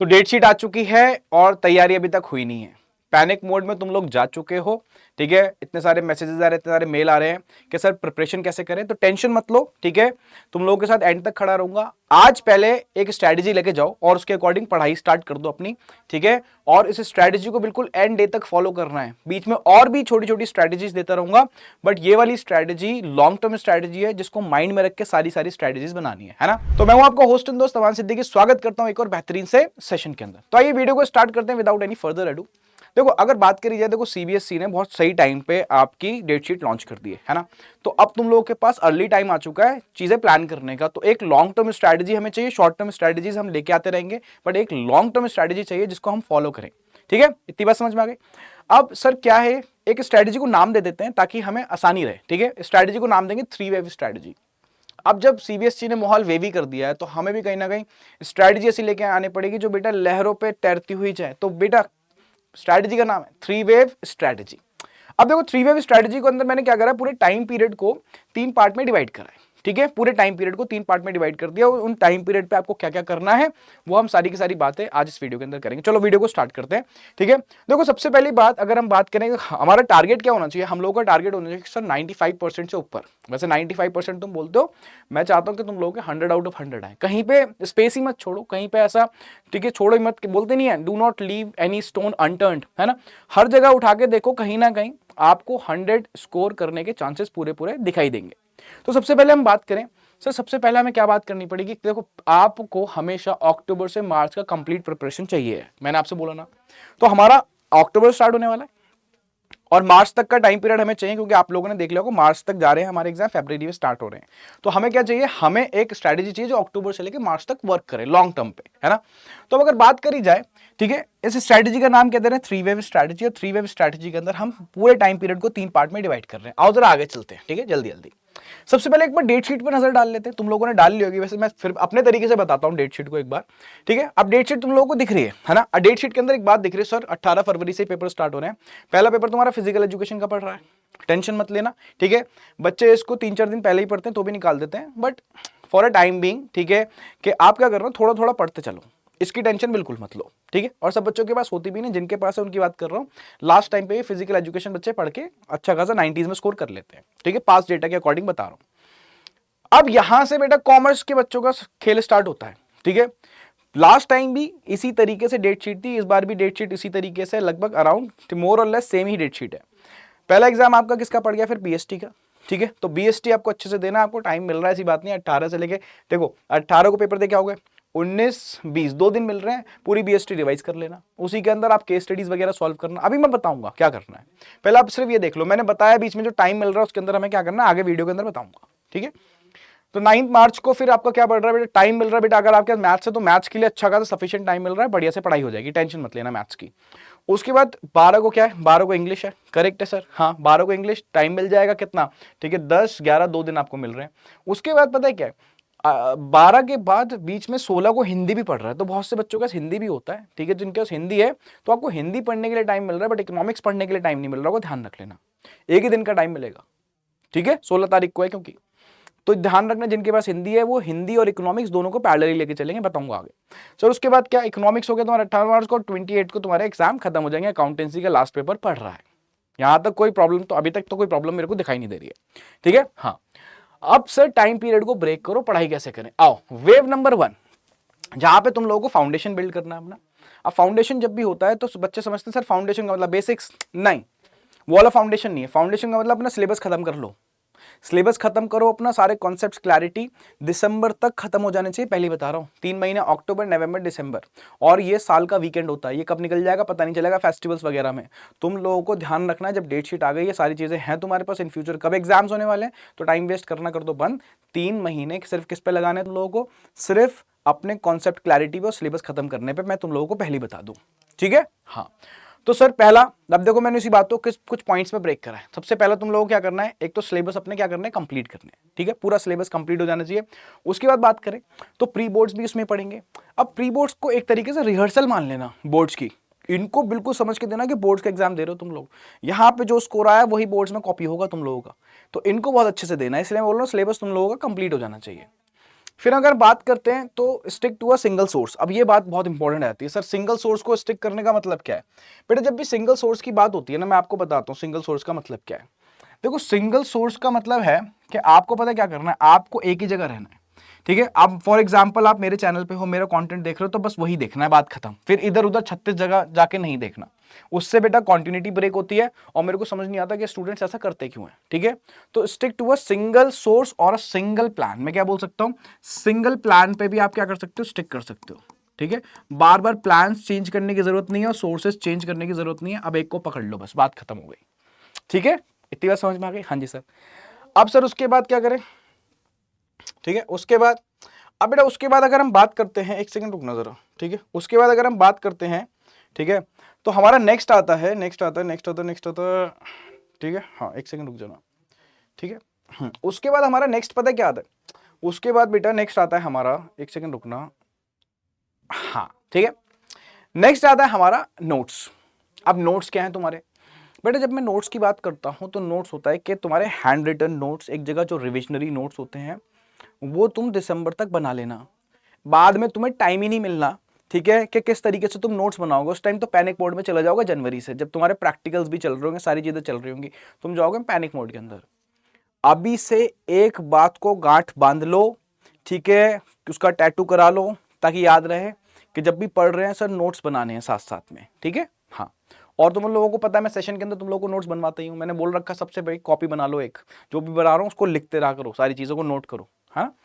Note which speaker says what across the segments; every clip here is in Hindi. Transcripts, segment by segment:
Speaker 1: तो डेट शीट आ चुकी है और तैयारी अभी तक हुई नहीं है। पैनिक मोड में तुम लोग जा चुके हो, ठीक है। इतने सारे मैसेजेस आ रहे हैं, इतने सारे मेल आ रहे हैं कि सर प्रिपरेशन कैसे करें। तो टेंशन मत लो, ठीक है। तुम लोगों के साथ एंड तक खड़ा रहूंगा। आज पहले एक स्ट्रैटेजी लेके जाओ और उसके अकॉर्डिंग पढ़ाई स्टार्ट कर दो अपनी, ठीक है। और इस स्ट्रैटेजी को बिल्कुल एंड डे तक फॉलो करना है। बीच में और भी छोटी छोटी स्ट्रैटेजीज देता रहूंगा, बट ये वाली स्ट्रैटेजी लॉन्ग टर्म स्ट्रैटेजी है जिसको माइंड में रख के सारी सारी स्ट्रैटेजीज बनानी है ना। तो मैं हूं आपका होस्ट एंड दोस्त तवान सिद्दीकी, स्वागत करता हूं एक और बेहतरीन से सेशन के अंदर। तो आइए वीडियो को स्टार्ट करते हैं विदाउट एनी फर्दर अडू। देखो, अगर बात करी जाए, देखो सीबीएसई ने बहुत सही टाइम पे आपकी डेट शीट लॉन्च कर दी है ना। तो अब तुम लोगों के पास अर्ली टाइम आ चुका है चीजें प्लान करने का। तो एक लॉन्ग टर्म स्ट्रैटेजी हमें चाहिए, शॉर्ट टर्म स्ट्रैटेजीज हम लेके आते रहेंगे, बट एक लॉन्ग टर्म स्ट्रैटेजी चाहिए जिसको हम फॉलो करें, ठीक है। इतनी बात समझ में आ गई। अब सर क्या है, एक स्ट्रैटेजी को नाम दे देते हैं ताकि हमें आसानी रहे, ठीक है। स्ट्रैटेजी को नाम देंगे 3 वेव स्ट्रैटेजी। अब जब सीबीएसई ने माहौल वेवी कर दिया है तो हमें भी कहीं ना कहीं स्ट्रैटेजी ऐसी लेके आनी पड़ेगी जो बेटा लहरों पे तैरती हुई जाए। तो बेटा स्ट्रैटेजी का नाम है 3 वेव स्ट्रैटेजी। अब देखो 3 वेव स्ट्रैटेजी को अंदर मैंने क्या करा, पूरे टाइम पीरियड को 3 पार्ट में डिवाइड करा है, ठीक है। पूरे टाइम पीरियड को 3 पार्ट में डिवाइड कर दिया और उन टाइम पीरियड पे आपको क्या क्या करना है वो हम सारी की सारी बातें आज इस वीडियो के अंदर करेंगे। चलो वीडियो को स्टार्ट करते हैं, ठीक है। देखो सबसे पहली बात, अगर हम बात करें हमारा टारगेट क्या होना चाहिए, हम लोगों का टारगेट होना चाहिए सर 95% से ऊपर। वैसे 95% तुम बोलते हो, मैं चाहता हूं कि तुम लोगों के 100 आउट ऑफ 100 आए। कहीं पे स्पेस ही मत छोड़ो, कहीं पे ऐसा, ठीक है, छोड़ो ही मत। बोलते नहीं है do not leave any stone unturned, है ना। हर जगह उठा के देखो, कहीं ना कहीं आपको 100 स्कोर करने के चांसेस पूरे पूरे दिखाई देंगे। तो सबसे पहले हम बात करें, सर सबसे पहले हमें क्या बात करनी पड़ेगी। देखो आपको हमेशा अक्टूबर से मार्च का कंप्लीट प्रिपरेशन चाहिए, मैंने आपसे बोला ना। तो हमारा अक्टूबर स्टार्ट होने वाला है और मार्च तक का टाइम पीरियड हमें चाहिए, क्योंकि आप लोगों ने देख लिया होगा मार्च तक जा रहे हैं हमारे एग्जाम, फरवरी में स्टार्ट हो रहे हैं। तो हमें क्या चाहिए, हमें एक स्ट्रैटेजी चाहिए जो अक्टूबर से लेकर मार्च तक वर्क करे लॉन्ग टर्म पे, है ना। तो अगर बात करी जाए, ठीक है, इस स्ट्रैटेजी का नाम कहते हैं 3 वेव स्ट्रैटेजी। और 3 वेव स्ट्रैटेजी के अंदर हम पूरे टाइम पीरियड को 3 पार्ट में डिवाइड कर रहे हैं। आओ जरा आगे चलते हैं, ठीक है, जल्दी जल्दी। सबसे पहले एक बार डेट शीट पर नजर डाल लेते हैं। तुम लोगों ने डाल ली होगी, वैसे मैं फिर अपने तरीके से बताता हूं डेट शीट को एक बार, ठीक है। अब डेट शीट तुम लोगों को दिख रही है ना। डेट शीट के अंदर एक बात दिख रही है, सर 18 फरवरी से पेपर स्टार्ट हो रहे हैं। पहला पेपर तुम्हारा फिजिकल एजुकेशन का पढ़ रहा है, टेंशन मत लेना, ठीक है। बच्चे इसको 3-4 दिन पहले ही पढ़ते हैं तो भी निकाल देते हैं, but for a time being, ठीक है, कि आप क्या कर रहे हो, थोड़ा थोड़ा पढ़ते चलो, इसकी टेंशन बिल्कुल मत लो, ठीक है। और सब बच्चों के पास होती भी नहीं, जिनके पास है उनकी बात कर रहा हूं। लास्ट टाइम पे फिजिकल एजुकेशन बच्चे पढ़ के अच्छा खासा 90s में स्कोर कर लेते हैं, ठीक है, पास डेटा के अकॉर्डिंग बता रहा हूं। अब यहां से बेटा कॉमर्स के बच्चों का खेल स्टार्ट होता है, ठीक है। लास्ट टाइम भी इसी तरीके से डेट शीट थी, इस बार भी डेट शीट इसी तरीके से, लगभग अराउंड मोर और लेस सेम ही डेट शीट है। पहला एग्जाम आपका किसका पड़ गया, फिर बीएसटी का, ठीक है। तो बीएसटी आपको अच्छे से देना, आपको टाइम मिल रहा है, ऐसी बात नहीं। 18 से लेके देखो 18 को पेपर दे क्या हो गए, 19-20 2 दिन मिल रहे हैं, पूरी बीएसटी रिवाइज कर लेना। उसी के अंदर आप केस स्टडीज वगैरह सॉल्व करना। अभी मैं बताऊंगा क्या करना है, पहले आप सिर्फ ये देख लो। मैंने बताया बीच में जो टाइम मिल रहा है उसके अंदर हमें क्या करना है, आगे वीडियो के अंदर बताऊंगा, ठीक है। तो 9 मार्च को फिर आपका क्या पड़ रहा है बेटा, टाइम मिल रहा है बेटा। अगर आपके पास मैथ्स है तो मैथ्स के लिए अच्छा खासा सफिशिएंट टाइम मिल रहा है, बढ़िया से पढ़ाई हो जाएगी, टेंशन मत लेना मैथ्स की। उसके बाद 12 को क्या है, 12 को इंग्लिश है, करेक्ट है सर, हाँ 12 को इंग्लिश टाइम मिल जाएगा कितना, ठीक है, 10-11 2 दिन आपको मिल रहे हैं। उसके बाद पता है क्या है, 12 के बाद बीच में 16 को हिंदी भी पढ़ रहा है। तो बहुत से बच्चों के पास हिंदी भी होता है, ठीक है, जिनके पास हिंदी है तो आपको हिंदी पढ़ने के लिए टाइम मिल रहा है, बट इकोनॉमिक्स पढ़ने के लिए टाइम नहीं मिल रहा होगा, ध्यान रख लेना। एक ही दिन का टाइम मिलेगा, ठीक है, 16 तारीख को है क्योंकि। तो ध्यान रखना जिनके पास हिंदी है वो हिंदी और इकोनॉमिक्स दोनों को पैरेलली लेके चलेंगे, बताऊंगा आगे। सर उसके बाद क्या, इकोनॉमिक्स हो गया तुम्हारा 18 मार्च को, 28 को तुम्हारे एग्जाम खत्म हो जाएंगे। अकाउंटेंसी का लास्ट पेपर पढ़ रहा है, यहां तक कोई प्रॉब्लम, तो अभी तक तो कोई प्रॉब्लम मेरे को दिखाई नहीं दे रही है, ठीक है। हाँ, अब सर टाइम पीरियड को ब्रेक करो, पढ़ाई कैसे करें। आओ वेव नंबर 1, जहां पे तुम लोगों को फाउंडेशन बिल्ड करना है अपना। अब फाउंडेशन जब भी होता है तो बच्चे समझते हैं सर फाउंडेशन का मतलब बेसिक्स, नहीं, वो वाला फाउंडेशन नहीं है। फाउंडेशन का मतलब अपना सिलेबस खत्म कर लो, सिलेबस खत्म करो अपना, सारे कॉन्सेप्ट्स क्लैरिटी दिसंबर तक खत्म हो जाने चाहिए। पहले बता रहा हूँ 3 महीने, अक्टूबर नवंबर दिसंबर, और ये साल का वीकेंड होता है, ये कब निकल जाएगा पता नहीं चलेगा, फेस्टिवल्स वगैरह में। तुम लोगों को ध्यान रखना है, जब डेट शीट आ गई, ये सारी चीजें हैं तुम्हारे पास, इन फ्यूचर कब एग्जाम्स होने वाले हैं, तो टाइम वेस्ट करना कर दो बंद। 3 महीने सिर्फ किस पे लगाने हैं तुम लोगों को, सिर्फ अपने कॉन्सेप्ट क्लैरिटी पे और सिलेबस खत्म करने पे, मैं तुम लोगों को पहले बता दूं, ठीक है। हाँ, तो सर पहला, अब देखो मैंने इसी बात को कुछ पॉइंट्स में ब्रेक करा है। सबसे पहला तुम लोगों को क्या करना है, एक तो सिलेबस अपने क्या करना है, कंप्लीट करने हैं, ठीक है, पूरा सिलेबस कंप्लीट हो जाना चाहिए। उसके बाद बात करें तो प्री बोर्ड्स भी इसमें पढ़ेंगे। अब प्री बोर्ड्स को एक तरीके से रिहर्सल मान लेना बोर्ड्स की, इनको बिल्कुल समझ के देना कि बोर्ड्स का एग्जाम दे रहे हो तुम लोग, यहाँ पे जो स्कोर आया वही बोर्ड्स में कॉपी होगा तुम लोगों का, तो इनको बहुत अच्छे से देना है। इसलिए मैं बोल रहा हूँ सिलेबस तुम लोगों का कंप्लीट हो जाना चाहिए। फिर अगर बात करते हैं तो stick to a single source. अब ये बात बहुत इंपॉर्टेंट रहती है, सर सिंगल सोर्स को स्टिक करने का मतलब क्या है? बेटा जब भी सिंगल सोर्स की बात होती है ना, मैं आपको बताता हूँ सिंगल सोर्स का मतलब क्या है। देखो सिंगल सोर्स का मतलब है कि आपको पता है क्या करना है, आपको एक ही जगह रहना है, ठीक है। अब फॉर एग्जांपल आप मेरे चैनल पे हो, मेरा कंटेंट देख रहे हो, तो बस वही देखना है, बात खत्म। फिर इधर उधर 36 जगह जाके नहीं देखना, उससे बेटा कंटिन्यूटी ब्रेक होती है और मेरे को समझ नहीं आता कि स्टूडेंट्स ऐसा करते क्यों हैं, ठीक है। तो stick to a single source और अ सिंगल प्लान। मैं क्या बोल सकता हूं, सिंगल प्लान पे भी आप क्या कर सकते हो, स्टिक कर सकते हो, ठीक है। बार बार प्लान चेंज करने की जरूरत नहीं है और सोर्सेज चेंज करने की जरूरत नहीं है। अब एक को पकड़ लो, बस बात खत्म हो गई, ठीक है। इतनी बात समझ में आ गई? हाँ जी सर। अब सर उसके बाद क्या करें, ठीक है। उसके बाद अब बेटा उसके बाद अगर हम बात करते हैं, एक सेकंड रुकना जरा, ठीक है। उसके बाद अगर हम बात करते हैं, ठीक है, तो हमारा नेक्स्ट आता है, ठीक है। हाँ एक सेकंड रुक जाना, ठीक है। उसके बाद हमारा नेक्स्ट पता है क्या आता है? उसके बाद बेटा नेक्स्ट आता है हमारा, एक सेकंड रुकना, हाँ ठीक है। नेक्स्ट आता है हमारा नोट्स। अब नोट्स क्या है तुम्हारे? बेटा जब मैं नोट्स की बात करता हूं तो नोट्स होता है कि तुम्हारे हैंड रिटन नोट्स, एक जगह जो रिविजनरी नोट्स होते हैं वो तुम दिसंबर तक बना लेना। बाद में तुम्हें टाइम ही नहीं मिलना, ठीक है, कि किस तरीके से तुम नोट्स बनाओगे। उस टाइम तो पैनिक मोड में चला जाओगे। जनवरी से जब तुम्हारे प्रैक्टिकल्स भी चल रहे होंगे, सारी चीजें चल रही होंगी, तुम जाओगे पैनिक मोड के अंदर। अभी से एक बात को गांठ बांध लो, ठीक है, उसका टैटू करा लो ताकि याद रहे कि जब भी पढ़ रहे हैं सर नोट्स बनाने हैं साथ साथ में, ठीक है। हाँ, और तुम लोगों को पता है मैं सेशन के अंदर तुम लोगों को नोट्स बनवाता ही हूँ। मैंने बोल रखा सबसे बड़ी कॉपी बना लो, एक जो भी बना रहा हूँ उसको लिखते रहा करो, सारी चीज़ों को नोट करो। हाँ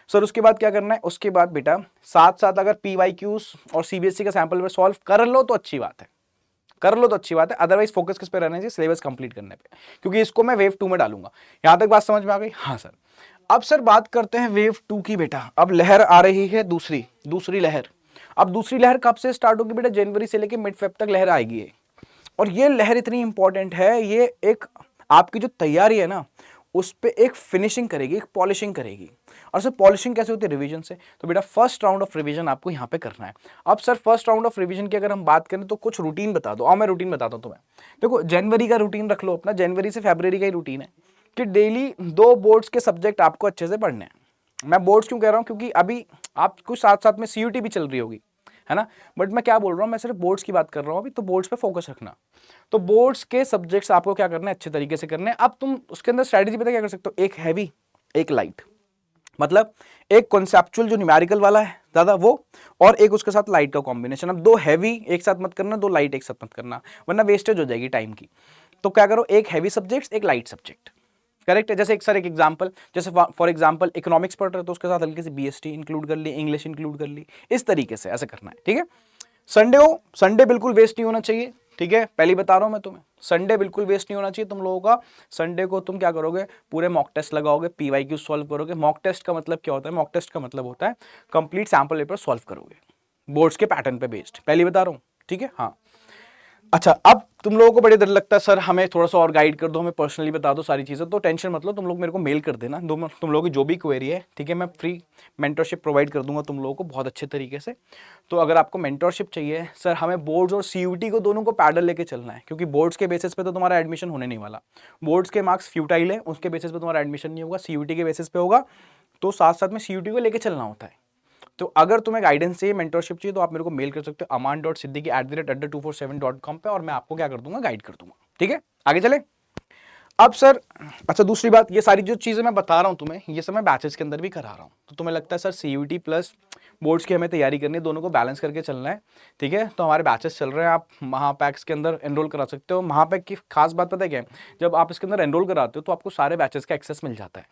Speaker 1: सर, उसके बाद क्या करना है? उसके बाद बेटा साथ साथ अगर PYQs और CBSE का सैंपल पेपर सॉल्व कर लो तो अच्छी बात है, कर लो तो अच्छी बात है। अदरवाइज फोकस किस पे रहना चाहिए? सिलेबस कंप्लीट करने पे, क्योंकि इसको मैं वेव 2 में डालूंगा। यहां तक बात समझ में आ गई? हाँ सर। अब सर बात करते हैं वेव 2 की। बेटा अब लहर आ रही है, दूसरी लहर। अब दूसरी लहर कब से स्टार्ट होगी? बेटा जनवरी से लेकर मिड फेब तक लहर आएगी ये। और ये लहर इतनी इंपॉर्टेंट है, ये एक आपकी जो तैयारी है ना उस पे एक फिनिशिंग करेगी, एक पॉलिशिंग करेगी। और सर पॉलिशिंग कैसे होती है? रिवीजन से। तो बेटा फर्स्ट राउंड ऑफ रिवीजन आपको यहाँ पे करना है। अब sir first round of revision की अगर हम बात करें तो कुछ रूटीन बता दो। और मैं रूटीन बताता हूँ तुम्हें। देखो जनवरी का रूटीन रख लो अपना, जनवरी से फरवरी का ही रूटीन है कि डेली 2 बोर्ड्स के सब्जेक्ट आपको अच्छे से पढ़ने हैं। मैं बोर्ड्स क्यों कह रहा हूँ? क्योंकि अभी आप कुछ साथ साथ में CUT भी चल रही होगी, है ना। बट मैं क्या बोल रहा हूँ, मैं सिर्फ बोर्ड्स की बात कर रहा हूँ अभी, तो बोर्ड्स पे फोकस रखना। तो बोर्ड्स के सब्जेक्ट्स आपको क्या करना है? अच्छे तरीके से करने हैं। अब तुम उसके अंदर स्ट्रैटेजी पता क्या कर सकते हो? एक हैवी, एक लाइट। मतलब एक कॉन्सेप्चुअल जो न्यूमेरिकल वाला है ज्यादा वो, और एक उसके साथ लाइट का कॉम्बिनेशन। अब 2 हैवी एक साथ मत करना, 2 लाइट एक साथ मत करना, वरना वेस्टेज हो जाएगी टाइम की। तो क्या करो, एक हैवी सब्जेक्ट, एक लाइट सब्जेक्ट। करेक्ट है। जैसे एक सर एक एग्जांपल, जैसे फॉर एग्जांपल इकोनॉमिक्स पढ़ रहे हो तो उसके साथ हल्की सी BST इंक्लूड कर ली, इंग्लिश इंक्लूड कर ली, इस तरीके से ऐसे करना है, ठीक है। संडे बिल्कुल वेस्ट नहीं होना चाहिए, ठीक है। पहले बता रहा हूं मैं तुम्हें, संडे बिल्कुल वेस्ट नहीं होना चाहिए तुम लोगों का। संडे को तुम क्या करोगे? पूरे मॉक टेस्ट लगाओगे, PYQ सॉल्व करोगे। मॉक टेस्ट का मतलब क्या होता है? मॉक टेस्ट का मतलब होता है कंप्लीट सैंपल पेपर सॉल्व करोगे बोर्ड्स के पैटर्न पे बेस्ड, पहले बता रहा हूं, ठीक है। हाँ अच्छा, अब तुम लोगों को बड़े डर लगता है सर हमें थोड़ा सा और गाइड कर दो, हमें पर्सनली बता दो सारी चीज़ें। तो टेंशन मत लो, तुम लोग मेरे को मेल कर देना, तुम लोगों की जो भी क्वेरी है, ठीक है। मैं फ्री मेंटरशिप प्रोवाइड कर दूंगा तुम लोगों को बहुत अच्छे तरीके से। तो अगर आपको मेंटरशिप चाहिए सर, हमें बोर्ड्स और CUT को दोनों को पैडल लेके चलना है, क्योंकि बोर्ड्स के बेसिस पे तो तुम्हारा एडमिशन होने नहीं वाला। बोर्ड्स के मार्क्स फ्यूटाइल है, उसके बेसिस पे तुम्हारा एडमिशन नहीं होगा, CUT के बेसिस पे होगा। तो साथ साथ में CUT को लेके चलना होता है। तो अगर तुम्हें गाइडेंस चाहिए, मेंटरशिप चाहिए, तो आप मेरे को मेल कर सकते हो aman.siddiqui@247.com पे, और मैं आपको क्या कर दूंगा? गाइड कर दूंगा, ठीक है। आगे चले। अब सर अच्छा दूसरी बात, ये सारी जो चीजें मैं बता रहा हूं तुम्हें, ये सब मैं बैचेस के अंदर भी करा रहा हूं। तो तुम्हें लगता है सर CUT प्लस बोर्ड्स की हमें तैयारी करनी है, दोनों को बैलेंस करके चलना है, ठीक है। तो हमारे बैचेस चल रहे हैं, आप महापैक्स के अंदर एनरोल करा सकते हो। महापैक की खास बात पता है क्या है? जब आप इसके अंदर एनरोल कराते हो तो आपको सारे बैचेस का एक्सेस मिल जाता है।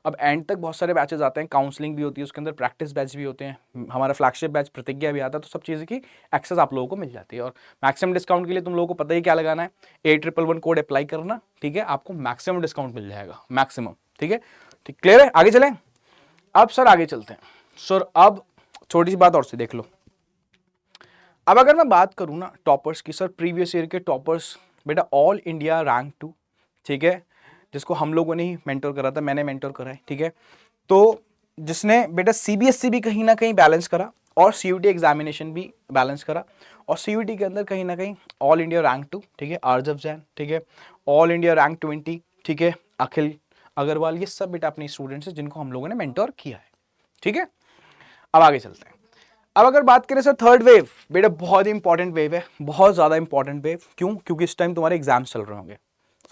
Speaker 1: अब एंड तक बहुत सारे बैचेस आते हैं, काउंसलिंग भी होती है उसके अंदर, प्रैक्टिस बैच भी होते हैं, हमारा फ्लैगशिप बैच प्रतिज्ञा भी आता है। तो सब चीज़ें की एक्सेस आप लोगों को मिल जाती है। और मैक्सिमम डिस्काउंट के लिए तुम लोगों को पता ही क्या लगाना है, 8111 कोड अप्लाई करना, ठीक है। आपको मैक्सिमम डिस्काउंट मिल जाएगा, मैक्सिमम, ठीक है। ठीक, क्लियर है? आगे चलें। अब सर आगे चलते हैं सर। अब छोटी सी बात और से देख लो। अब अगर मैं बात करूँ ना टॉपर्स की, सर प्रीवियस ईयर के टॉपर्स बेटा ऑल इंडिया रैंक 2, ठीक है, जिसको हम लोगों ने ही मेंटर करा था, मैंने मेंटर करा है, ठीक है। तो जिसने बेटा CBSE भी कहीं ना कहीं बैलेंस करा और CUT एग्जामिनेशन भी बैलेंस करा, और CUT के अंदर कहीं ना कहीं ऑल इंडिया रैंक 2, ठीक है, आरजब जैन, ठीक है, ऑल इंडिया रैंक 20, ठीक है, अखिल अग्रवाल, ये सब बेटा अपने स्टूडेंट्स हैं जिनको हम लोगों ने मेंटर किया है, ठीक है, अब आगे चलते हैं। अब अगर बात करें सर थर्ड वेव, बेटा बहुत ही इंपॉर्टेंट वेव है, बहुत ज्यादा इंपॉर्टेंट वेव। क्यों? क्योंकि इस टाइम तुम्हारे एग्जाम्स चल रहे होंगे,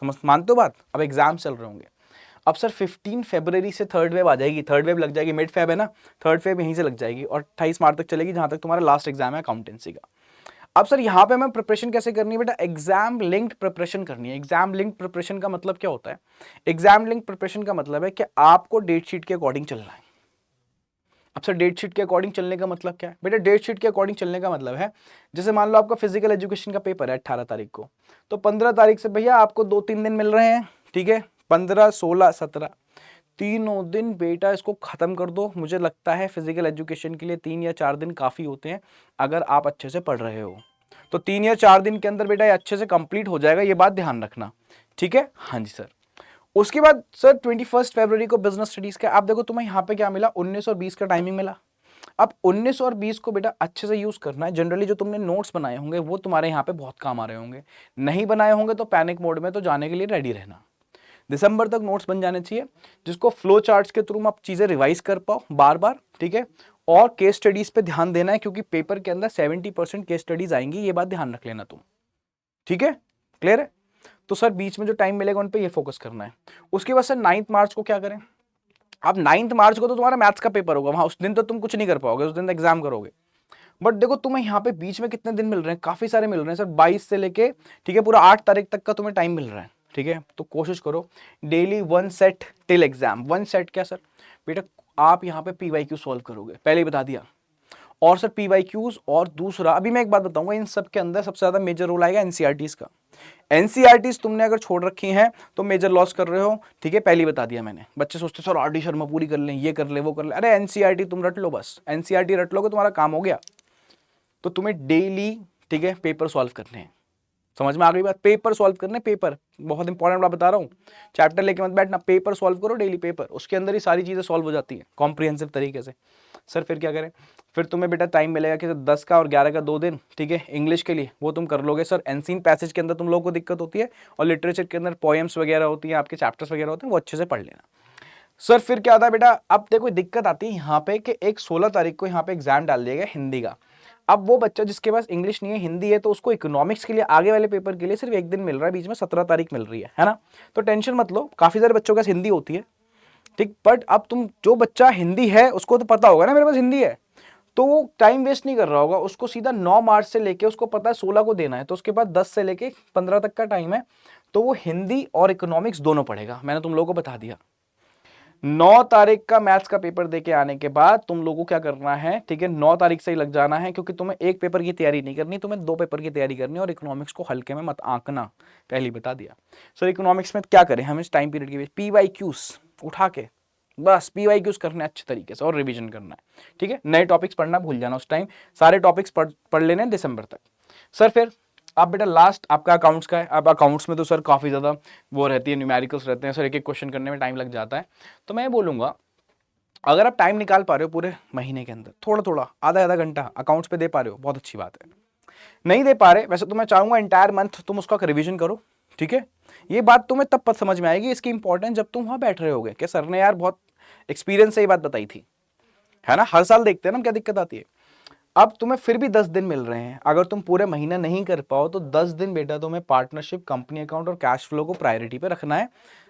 Speaker 1: समझ मानते हो बात? अब एग्जाम्स चल रहे होंगे। अब सर 15 फरवरी से थर्ड वेव आ जाएगी, थर्ड वेव लग जाएगी, मिड फेब है ना, थर्ड फेब यहीं से लग जाएगी और 28 मार्च तक चलेगी, जहां तक तुम्हारा लास्ट एग्जाम है अकाउंटेंसी का। अब सर यहाँ पे हमें प्रिपरेशन कैसे करनी है बेटा? एग्जाम लिंक्ड प्रिपरेशन करनी है। एग्जाम लिंक्ड प्रिपरेशन का मतलब क्या होता है? एग्जाम लिंक्ड प्रिपरेशन का मतलब है कि आपको डेट शीट के अकॉर्डिंग चलना है। अब सर डेट शीट के अकॉर्डिंग चलने का मतलब क्या है बेटा? डेट शीट के अकॉर्डिंग चलने का मतलब है, जैसे मान लो आपका फिजिकल एजुकेशन का पेपर है 18 तारीख को, तो 15 तारीख से भैया आपको 2-3 दिन मिल रहे हैं, ठीक है, 15, 16, 17, तीनों दिन बेटा इसको खत्म कर दो। मुझे लगता है फिजिकल एजुकेशन के लिए 3 या 4 दिन काफी होते हैं अगर आप अच्छे से पढ़ रहे हो, तो 3 या 4 दिन के अंदर बेटा ये अच्छे से कंप्लीट हो जाएगा, ये बात ध्यान रखना, ठीक है? हाँ जी सर। उसके बाद सर 21 फरवरी को बिजनेस स्टडीज का, आप देखो तुम्हें यहाँ पे क्या मिला, 19 और 20 का टाइमिंग मिला। अब 19 और 20 को बेटा अच्छे से यूज करना है। जनरली जो तुमने नोट्स बनाए होंगे वो तुम्हारे यहाँ पे बहुत काम आ रहे होंगे, नहीं बनाए होंगे तो पैनिक मोड में तो जाने के लिए रेडी रहना। दिसंबर तक नोट्स बन जाने चाहिए, जिसको फ्लो चार्ट्स के थ्रू आप चीजें रिवाइज कर पाओ बार बार, ठीक है? और केस स्टडीज पे ध्यान देना है, क्योंकि पेपर के अंदर 70% केस स्टडीज आएंगी, ये बात ध्यान रख लेना तुम, ठीक है? क्लियर है? तो सर बीच में जो टाइम मिलेगा उन पे ये फोकस करना है। उसके बाद सर 9 मार्च को क्या करें? अब 9 मार्च को तो तुम्हारा मैथ्स का पेपर होगा, वहां उस दिन तो तुम कुछ नहीं कर पाओगे, उस दिन एग्जाम करोगे। बट देखो तुम्हें यहाँ पे बीच में कितने दिन मिल रहे हैं, काफी सारे मिल रहे हैं सर, 22 से लेके, ठीक है, पूरा 8 तारीख तक का तुम्हें टाइम मिल रहा है, ठीक है? तो कोशिश करो daily 1 set till exam. 1 set क्या सर बेटा? आप यहाँ पे PYQ सॉल्व करोगे, पहले ही बता दिया। और सर PYQs, और दूसरा अभी मैं एक बात बताऊंगा, इन सब के अंदर सबसे ज्यादा मेजर रोल आएगा NCERTs का। NCERTs तुमने अगर छोड़ रखी हैं तो मेजर लॉस कर रहे हो, ठीक है? पहले ही बता दिया मैंने। बच्चे सोचते सर RD शर्मा पूरी कर लें, ये कर ले, वो कर ले। अरे NCERT तुम रट लो, बस NCERT रट लोगे तुम्हारा काम हो गया। तो तुम्हें डेली, ठीक है, पेपर सॉल्व करने हैं। समझ में आ गई बात? पेपर सॉल्व करने, पेपर बहुत इंपॉर्टेंट बात बता रहा हूँ, चैप्टर लेके मत बैठना, पेपर सॉल्व करो डेली पेपर, उसके अंदर ही सारी चीजें सॉल्व हो जाती है कॉम्प्रिहेंसिव तरीके से। सर फिर क्या करें? फिर तुम्हें बेटा टाइम मिलेगा कि 10 का और 11 का 2 दिन, ठीक है, इंग्लिश के लिए, वो तुम कर लोगे। सर एनसीन पैसेज के अंदर तुम लोगों को दिक्कत होती है, और लिटरेचर के अंदर पोएम्स वगैरह होती है, आपके चैप्टर्स वगैरह होते हैं, वो अच्छे से पढ़ लेना। सर फिर क्या होता है बेटा? अब देखो दिक्कत आती है यहाँ पे कि एक 16 तारीख को यहाँ पे एग्जाम डाल दिया गया हिंदी का। अब वो बच्चा जिसके पास इंग्लिश नहीं है, हिंदी है, तो उसको इकोनॉमिक्स के लिए आगे वाले पेपर के लिए सिर्फ एक दिन मिल रहा है, बीच में 17 तारीख मिल रही है ना? तो टेंशन मत लो, काफी सारे बच्चों के पास हिंदी होती है, ठीक। बट अब तुम, जो बच्चा हिंदी है उसको तो पता होगा ना मेरे पास हिंदी है, तो वो टाइम वेस्ट नहीं कर रहा होगा, उसको सीधा 9 मार्च से लेके, उसको पता है 16 को देना है, तो उसके बाद 10 से लेके 15 तक का टाइम है, तो वो हिंदी और इकोनॉमिक्स दोनों पढ़ेगा। मैंने तुम लोगों को बता दिया। 9 तारीख का मैथ्स का पेपर देके आने के बाद तुम लोगों को क्या करना है, ठीक है, 9 तारीख से ही लग जाना है, क्योंकि तुम्हें एक पेपर की तैयारी नहीं करनी, तुम्हें 2 पेपर की तैयारी करनी है, और इकोनॉमिक्स को हल्के में मत आंकना, पहले ही बता दिया। सर इकोनॉमिक्स में क्या करें हम इस टाइम पीरियड के? PYQs उठा के बस PYQs करने अच्छे तरीके से, और रिवीजन करना है, ठीक है? नए टॉपिक्स पढ़ना भूल जाना उस टाइम, सारे टॉपिक्स पढ़ लेने दिसंबर तक। सर फिर आप बेटा लास्ट आपका अकाउंट्स का है। अब अकाउंट्स में तो सर काफ़ी ज़्यादा वो रहती है, न्यूमेरिकल्स रहते हैं सर, एक एक क्वेश्चन करने में टाइम लग जाता है। तो मैं बोलूँगा अगर आप टाइम निकाल पा रहे हो पूरे महीने के अंदर, थोड़ा थोड़ा आधा आधा घंटा अकाउंट्स पे दे पा रहे हो, बहुत अच्छी बात है। नहीं दे पा रहे, वैसे तो मैं चाहूँगा एंटायर मंथ तुम उसका रिविजन करो, ठीक है? ये बात तुम्हें तब पता समझ में आएगी इसकी इंपॉर्टेंस, जब तुम वहाँ बैठ रहे होगे कि सर ने यार बहुत एक्सपीरियंस से ये बात बताई थी, है ना? हर साल देखते हैं ना क्या दिक्कत आती है। अब तुम्हें फिर भी 10 दिन मिल रहे हैं, अगर तुम पूरे महीना नहीं कर पाओ तो 10 दिन बेटा तुम्हें पार्टनरशिप, कंपनी अकाउंट और कैश फ्लो को प्रायोरिटी पे रखना है।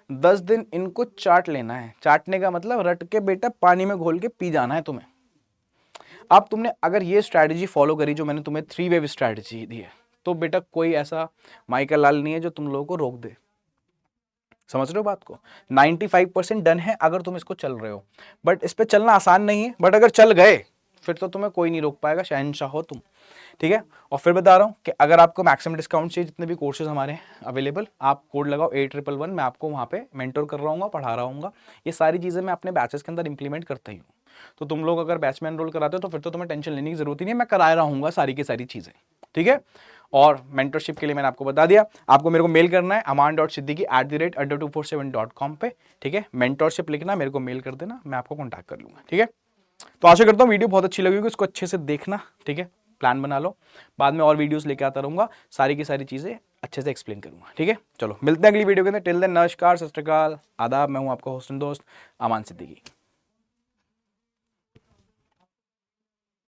Speaker 1: 10 दिन इनको चाट लेना है। चाटने का मतलब रट के बेटा पानी में घोल के पी जाना है तुम्हें। अब तुमने अगर ये स्ट्रैटेजी फॉलो करी जो मैंने तुम्हें 3 वेव स्ट्रैटेजी दी है, तो बेटा कोई ऐसा माइकल लाल नहीं है जो तुम लोगों को रोक दे। समझ रहे हो बात को? 95% डन है अगर तुम इसको चल रहे हो, बट इस पे चलना आसान नहीं है, बट अगर चल गए फिर तो तुम्हें कोई नहीं रोक पाएगा, शहंशाह हो तुम, ठीक है? और फिर बता रहा हूँ कि अगर आपको मैक्सिमम डिस्काउंट चाहिए, जितने भी कोर्सेज हमारे हैं अवेलेबल, आप कोड लगाओ 8111, मैं आपको वहाँ पे मेंटोर कर रहा हूँ, पढ़ा रहा हूँ। ये सारी चीज़ें मैं अपने बैचेस के अंदर इंप्लीमेंट करता ही हूँ। तो तुम लोग अगर बैच में एनरोल कराते हो तो फिर तो तुम्हें टेंशन लेने की जरूरत ही नहीं है, मैं करा रहा हूँ सारी की सारी चीज़ें, ठीक है? और मेंटरशिप के लिए मैंने आपको बता दिया, आपको मेरे को मेल करना है aman.siddiqui@adda247.com पे, ठीक है? मेंटरशिप लिखना, मेरे को मेल कर देना, मैं आपको कॉन्टैक्ट कर लूँगा, ठीक है? तो आशा करता हूँ वीडियो बहुत अच्छी लगी होगी, उसको अच्छे से देखना, ठीक है? प्लान बना लो, बाद में और वीडियोस लेके आता रहूँगा, सारी की सारी चीज़ें अच्छे से एक्सप्लेन करूँगा, ठीक है? चलो मिलते हैं अगली वीडियो के अंदर। टिल देन नमस्कार, सत श्री अकाल, आदाब। मैं हूँ आपका होस्ट एंड दोस्त अमान सिद्दीकी।